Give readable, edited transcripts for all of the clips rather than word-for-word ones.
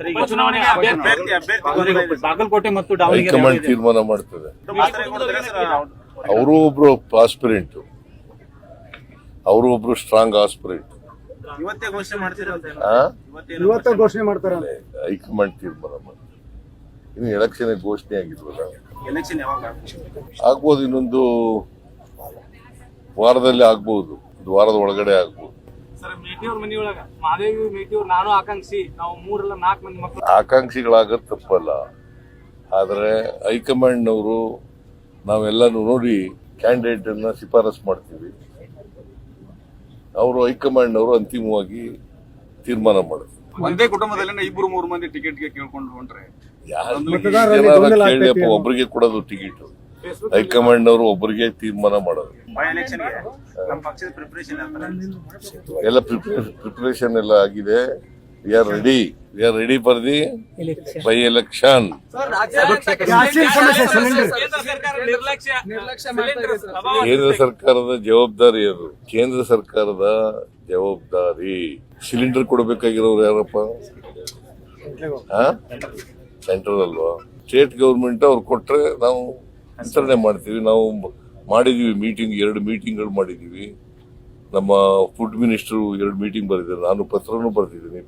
ಚುನಾವಣೆಗೆ ಬಾಗಲಕೋಟೆ ಮತ್ತು ದಾವಣಗೆರೆ ಹೈಕಮಾಂಡ್ ತೀರ್ಮಾನ ಮಾಡ್ತದೆ. ಅವರು ಒಬ್ರು ಆಸ್ಪಿರೆಂಟ್, ಅವರು ಒಬ್ರು ಸ್ಟ್ರಾಂಗ್ ಆಸ್ಪಿರೆಂಟ್. ಇವತ್ತೇ ಘೋಷಣೆ ಮಾಡ್ತಾರೆ. ಹೈಕಮಾಂಡ್ ತೀರ್ಮಾನ ಮಾಡ್ತಾರೆ. ಇನ್ನು ಎಲೆಕ್ಷನ್ ಘೋಷಣೆ ಆಗಿಲ್ವಲ್ಲ, ಎಲೆಕ್ಷನ್ ಯಾವಾಗ ಆಗ್ಬೋದು, ಇನ್ನೊಂದು ವಾರದಲ್ಲಿ ಆಗ್ಬಹುದು, ಒಂದು ವಾರದ ಒಳಗಡೆ ಆಗ್ಬಹುದು. ಸರ್, ಮೇಟಿಯವ್ರ ಮನೆಯೊಳಗ ಮಾದೇವಿ ಮೇಟಿಯವ್ರು ನಾನು ಆಕಾಂಕ್ಷಿ, ನಾವು 3-4 ಮಂದಿ ಮಕ್ಕಳು ಆಕಾಂಕ್ಷಿಗಳಾಗದ್ ತಪ್ಪಲ್ಲ, ಆದ್ರೆ ಹೈಕಮಾಂಡ್ನವರು ನಾವೆಲ್ಲಾನು ನೋಡಿ ಕ್ಯಾಂಡಿಡೇಟ್ ಅನ್ನ ಶಿಫಾರಸ್ ಮಾಡ್ತೀವಿ. ಅವರು ಹೈಕಮಾಂಡ್ನವರು ಅಂತಿಮವಾಗಿ ತೀರ್ಮಾನ ಮಾಡುತ್ತೆ. ಒಂದೇ ಕುಟುಂಬದಲ್ಲಿ 2-3 ಮಂದಿ ಟಿಕೆಟ್ಗೆ ಕೇಳ್ಕೊಂಡು ಹೊಂಟ್ರೆ ಕೇಳಿ ಒಬ್ಬರಿಗೆ ಕೊಡೋದು ಟಿಕೆಟ್, ಹೈಕಮಾಂಡ್ ಅವರು ಒಬ್ಬರಿಗೆ ತೀರ್ಮಾನ ಮಾಡೋದು. ಎಲ್ಲ ಪ್ರಿಪರೇಷನ್ ಎಲ್ಲ ಆಗಿದೆ. We are ready for the by election. ಕೇಂದ್ರ ಸರ್ಕಾರದ ಜವಾಬ್ದಾರಿ ಅದು, ಕೇಂದ್ರ ಸರ್ಕಾರದ ಜವಾಬ್ದಾರಿ. ಸಿಲಿಂಡರ್ ಕೊಡಬೇಕಾಗಿರೋರು ಯಾರಪ್ಪ? ಸೆಂಟ್ರಲ್ ಅಲ್ವಾ? ಸ್ಟೇಟ್ ಗೌರ್ಮೆಂಟ್ ಅವ್ರು ಕೊಟ್ರೆ ನಾವು ವಿತರಣೆ ಮಾಡ್ತೀವಿ. ನಾವು ಮಾಡಿದೀವಿ ಮೀಟಿಂಗ್, 2 ಮೀಟಿಂಗ್ಗಳು ಮಾಡಿದೀವಿ. ನಮ್ಮ ಫುಡ್ ಮಿನಿಸ್ಟರ್ 2 ಮೀಟಿಂಗ್ ಬರೆದಿದ್ದಾರೆ. ನಾನು ಪತ್ರನೂ ಬರೆದಿದ್ದೀನಿ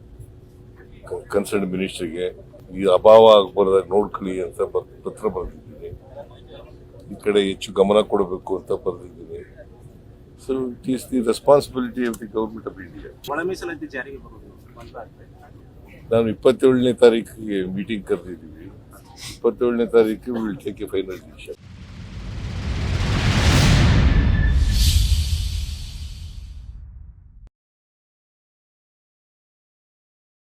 ಕನ್ಸರ್ನ್ ಮಿನಿಸ್ಟರ್ಗೆ. ಈ ಅಭಾವ ಆಗಬಾರ್ದಾಗ ನೋಡ್ಕೊಳ್ಳಿ ಅಂತ ಪತ್ರ ಬರೆದಿದ್ದೀನಿ. ಈ ಕಡೆ ಹೆಚ್ಚು ಗಮನ ಕೊಡಬೇಕು ಅಂತ ಬರೆದಿದ್ದೀನಿ. So it is the responsibility of the government of India. ಒಳ ಮೀಸಲಾತಿ ಜಾರಿಗೆ ಬರೋದು ನಾನು 27ನೇ ತಾರೀಕಿಗೆ ಮೀಟಿಂಗ್ ಕರೆದಿದ್ದೀವಿ. 27ನೇ ತಾರೀಕು will take A final decision.